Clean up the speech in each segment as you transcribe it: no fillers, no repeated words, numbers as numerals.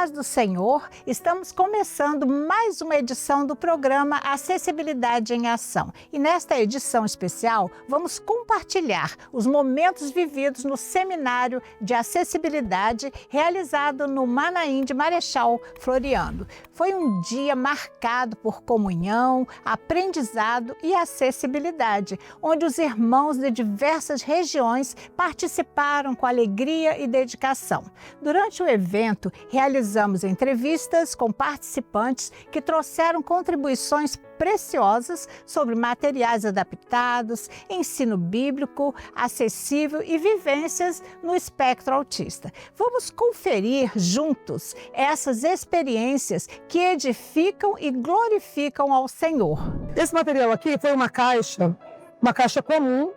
paz do Senhor, estamos começando mais uma edição do programa Acessibilidade em Ação. E nesta edição especial, vamos compartilhar os momentos vividos no Seminário de Acessibilidade realizado no Manaim de Marechal Floriano. Foi um dia marcado por comunhão, aprendizado e acessibilidade, onde os irmãos de diversas regiões participaram com alegria e dedicação. Durante o evento, realizamos entrevistas com participantes que trouxeram contribuições preciosas sobre materiais adaptados, ensino bíblico, acessível e vivências no espectro autista. Vamos conferir juntos essas experiências que edificam e glorificam ao Senhor. Esse material aqui foi uma caixa comum,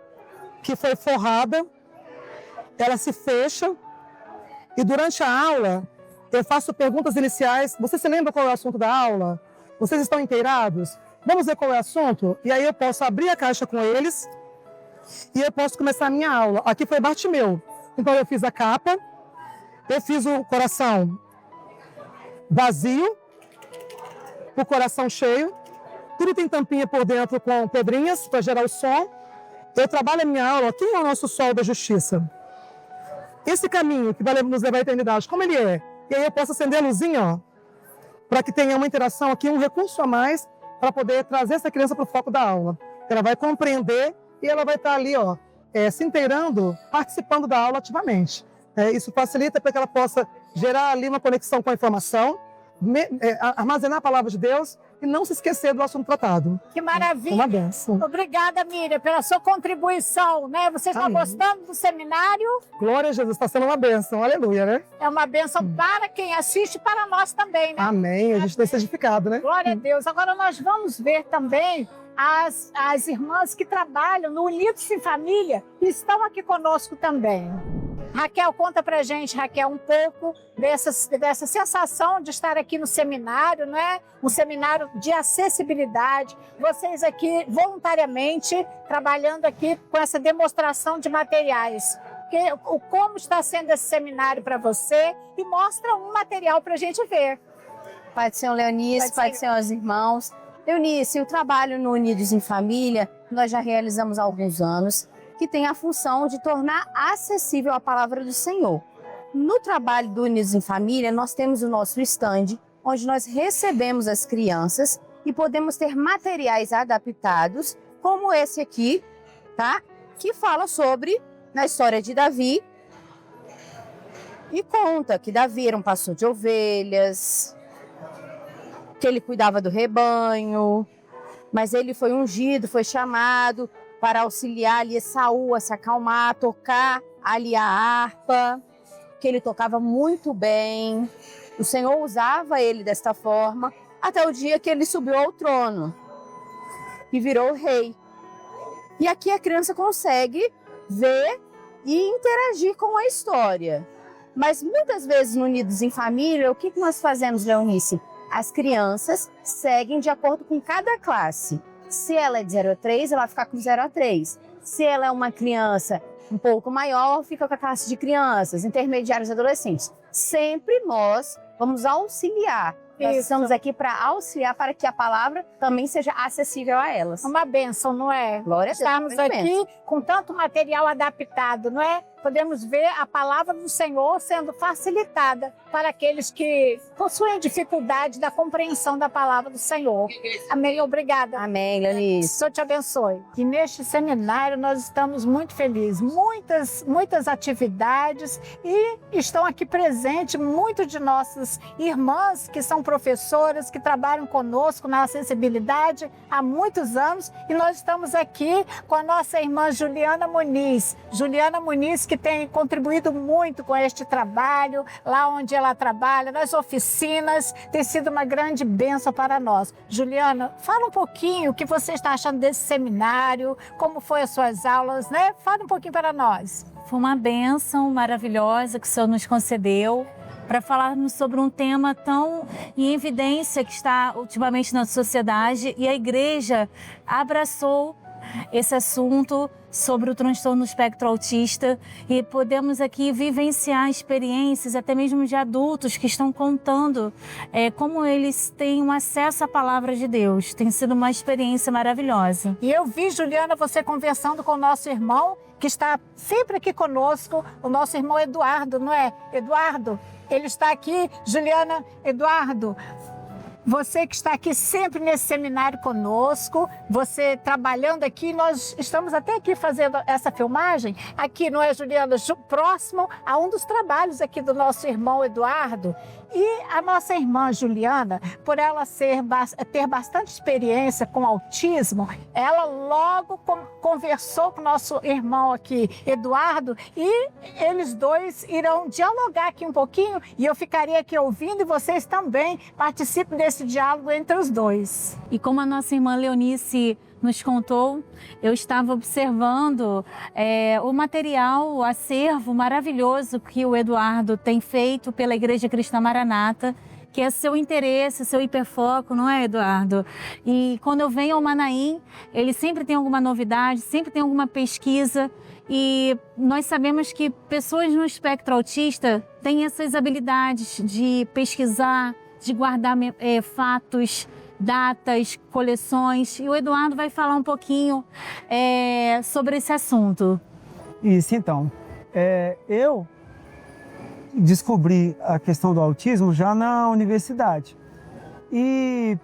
que foi forrada, ela se fecha e durante a aula eu faço perguntas iniciais. Você se lembra qual é o assunto da aula? Vocês estão inteirados? Vamos ver qual é o assunto? E aí eu posso abrir a caixa com eles e eu posso começar a minha aula. Aqui foi Bartimeu. Então eu fiz a capa, eu fiz o coração vazio, o coração cheio, tudo tem tampinha por dentro com pedrinhas para gerar o som. Eu trabalho a minha aula. Quem é o nosso sol da justiça? Esse caminho que vai nos levar à eternidade, como ele é? E aí eu posso acender a luzinha, ó, para que tenha uma interação aqui, um recurso a mais, para poder trazer essa criança para o foco da aula. Ela vai compreender e ela vai estar ali, ó, se inteirando, participando da aula ativamente. Isso facilita para que ela possa gerar ali uma conexão com a informação, armazenar a palavra de Deus e não se esquecer do assunto tratado. Que maravilha! Uma benção. Obrigada, Miriam, pela sua contribuição, né? Vocês estão gostando do seminário? Glória a Jesus, está sendo uma benção, aleluia, né? É uma benção para quem assiste e para nós também, né? Amém, a gente tem edificado, né? Glória a Deus. Agora nós vamos ver também as irmãs que trabalham no Unidos em Família e estão aqui conosco também. Raquel, conta pra gente, Raquel, um pouco dessa sensação de estar aqui no seminário, né? Um seminário de acessibilidade. Vocês aqui voluntariamente trabalhando aqui com essa demonstração de materiais. Como está sendo esse seminário para você e mostra um material para a gente ver. Pai do Senhor Leonice, Pai do Senhor os irmãos. Leonice, o trabalho no Unidos em Família, nós já realizamos há alguns anos, que tem a função de tornar acessível a palavra do Senhor. No trabalho do Unidos em Família, nós temos o nosso stand, onde nós recebemos as crianças e podemos ter materiais adaptados, como esse aqui, tá? Que fala sobre, na história de Davi, e conta que Davi era um pastor de ovelhas, que ele cuidava do rebanho, mas ele foi ungido, foi chamado para auxiliar ali Saul a se acalmar, tocar ali a harpa, que ele tocava muito bem. O Senhor usava ele desta forma, até o dia que ele subiu ao trono e virou rei. E aqui a criança consegue ver e interagir com a história. Mas muitas vezes no Unidos em Família, o que nós fazemos, Leonice? As crianças seguem de acordo com cada classe. Se ela é de 0 a 3, ela vai ficar com 0 a 3. Se ela é uma criança um pouco maior, fica com a classe de crianças, intermediários e adolescentes. Sempre nós vamos auxiliar. Nós estamos aqui para auxiliar para que a palavra também seja acessível a elas. Uma bênção, não é? Glória a Deus. Estarmos aqui com tanto material adaptado, não é? Podemos ver a palavra do Senhor sendo facilitada para aqueles que possuem dificuldade da compreensão da palavra do Senhor. Amém. Obrigada. Amém, Leonice. O Senhor te abençoe. E neste seminário nós estamos muito felizes. Muitas atividades e estão aqui presentes muitas de nossas irmãs que são professoras, que trabalham conosco na acessibilidade há muitos anos. E nós estamos aqui com a nossa irmã Juliana Muniz. Juliana Muniz, que tem contribuído muito com este trabalho, lá onde ela trabalha, nas oficinas, tem sido uma grande bênção para nós. Juliana, fala um pouquinho o que você está achando desse seminário, como foi as suas aulas, né? Fala um pouquinho para nós. Foi uma bênção maravilhosa que o Senhor nos concedeu para falarmos sobre um tema tão em evidência que está ultimamente na sociedade, e a igreja abraçou esse assunto sobre o transtorno do espectro autista e podemos aqui vivenciar experiências até mesmo de adultos que estão contando como eles têm um acesso à palavra de Deus. Tem sido uma experiência maravilhosa. E eu vi, Juliana, você conversando com o nosso irmão, que está sempre aqui conosco, o nosso irmão Eduardo, não é? Eduardo, ele está aqui. Juliana, Eduardo, você que está aqui sempre nesse seminário conosco, você trabalhando aqui, nós estamos até aqui fazendo essa filmagem, aqui, não é, Juliana? Próximo a um dos trabalhos aqui do nosso irmão Eduardo. E a nossa irmã Juliana, por ela ter bastante experiência com autismo, ela logo conversou com o nosso irmão aqui, Eduardo, e eles dois irão dialogar aqui um pouquinho, e eu ficaria aqui ouvindo, e vocês também participem desse diálogo entre os dois. E como a nossa irmã Leonice nos contou, eu estava observando o material, o acervo maravilhoso que o Eduardo tem feito pela Igreja Cristã Maranata, que é seu interesse, seu hiperfoco, não é, Eduardo? E quando eu venho ao Manaim, ele sempre tem alguma novidade, sempre tem alguma pesquisa, e nós sabemos que pessoas no espectro autista têm essas habilidades de pesquisar, de guardar fatos, datas, coleções, e o Eduardo vai falar um pouquinho sobre esse assunto. Isso, então. Eu descobri a questão do autismo já na universidade. E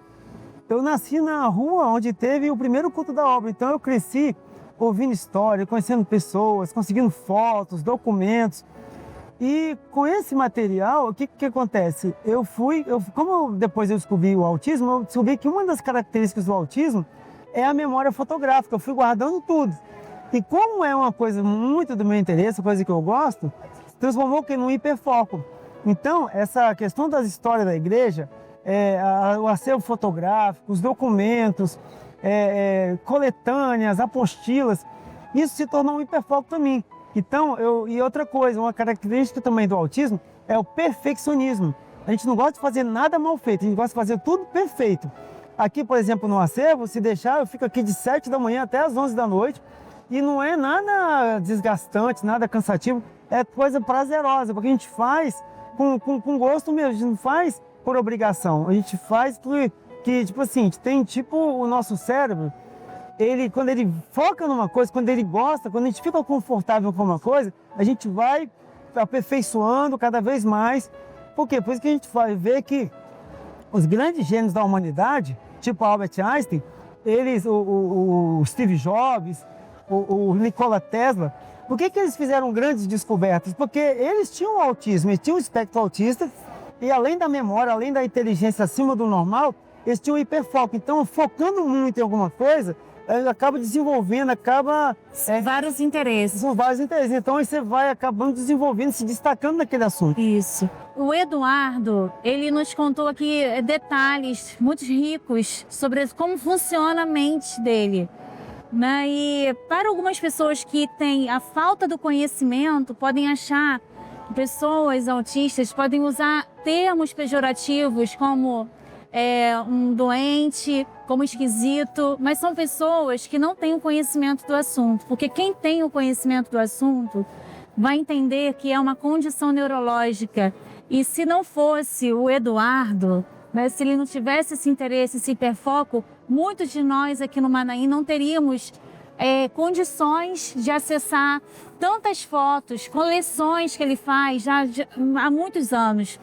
eu nasci na rua onde teve o primeiro culto da obra, então eu cresci ouvindo história, conhecendo pessoas, conseguindo fotos, documentos. E com esse material, o que acontece? Como depois eu descobri o autismo, eu descobri que uma das características do autismo é a memória fotográfica. Eu fui guardando tudo. E como é uma coisa muito do meu interesse, coisa que eu gosto, transformou num hiperfoco. Então, essa questão das histórias da igreja, o acervo fotográfico, os documentos, coletâneas, apostilas, isso se tornou um hiperfoco para mim. Então, e outra coisa, uma característica também do autismo é o perfeccionismo. A gente não gosta de fazer nada mal feito, a gente gosta de fazer tudo perfeito. Aqui, por exemplo, no acervo, se deixar, eu fico aqui de 7 da manhã até as 11 da noite e não é nada desgastante, nada cansativo, é coisa prazerosa, porque a gente faz com gosto mesmo, a gente não faz por obrigação, a gente faz porque tipo assim, tem tipo o nosso cérebro, quando ele foca numa coisa, quando ele gosta, quando a gente fica confortável com uma coisa, a gente vai aperfeiçoando cada vez mais. Por quê? Por isso que a gente vai ver que os grandes gênios da humanidade, tipo Albert Einstein, o Steve Jobs, o Nikola Tesla, por que eles fizeram grandes descobertas? Porque eles tinham autismo, eles tinham o espectro autista, e além da memória, além da inteligência acima do normal, eles tinham hiperfoco. Então, focando muito em alguma coisa, acaba desenvolvendo, vários interesses. São vários interesses. Então, aí você vai acabando desenvolvendo, se destacando naquele assunto. Isso. O Eduardo, ele nos contou aqui detalhes muito ricos sobre como funciona a mente dele. Né? E para algumas pessoas que têm a falta do conhecimento, podem achar que pessoas autistas podem usar termos pejorativos como um doente, como esquisito, mas são pessoas que não têm o conhecimento do assunto, porque quem tem o conhecimento do assunto vai entender que é uma condição neurológica. E se não fosse o Eduardo, né, se ele não tivesse esse interesse, esse hiperfoco, muitos de nós aqui no Manaim não teríamos condições de acessar tantas fotos, coleções que ele faz já há muitos anos.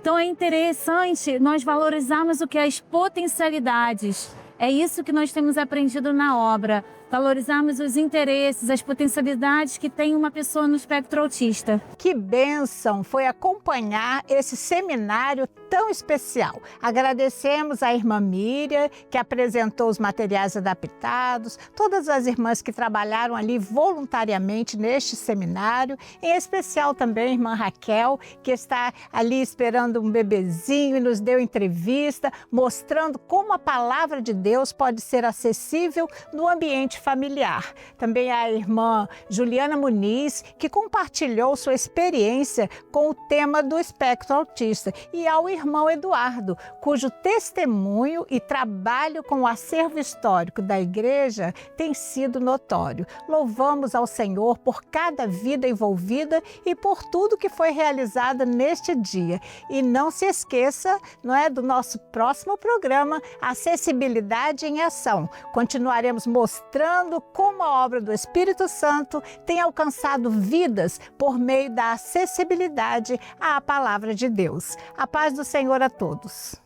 Então é interessante nós valorizarmos o que é as potencialidades. É isso que nós temos aprendido na obra. Valorizarmos os interesses, as potencialidades que tem uma pessoa no espectro autista. Que bênção foi acompanhar esse seminário tão especial. Agradecemos a irmã Miriam, que apresentou os materiais adaptados, todas as irmãs que trabalharam ali voluntariamente neste seminário, em especial também a irmã Raquel, que está ali esperando um bebezinho e nos deu entrevista, mostrando como a palavra de Deus pode ser acessível no ambiente familiar. Também a irmã Juliana Muniz, que compartilhou sua experiência com o tema do espectro autista, e ao irmão Eduardo, cujo testemunho e trabalho com o acervo histórico da igreja tem sido notório. Louvamos ao Senhor por cada vida envolvida e por tudo que foi realizado neste dia. E não se esqueça, não é, do nosso próximo programa, Acessibilidade em Ação. Continuaremos mostrando como a obra do Espírito Santo tem alcançado vidas por meio da acessibilidade à palavra de Deus. A paz do Senhor a todos.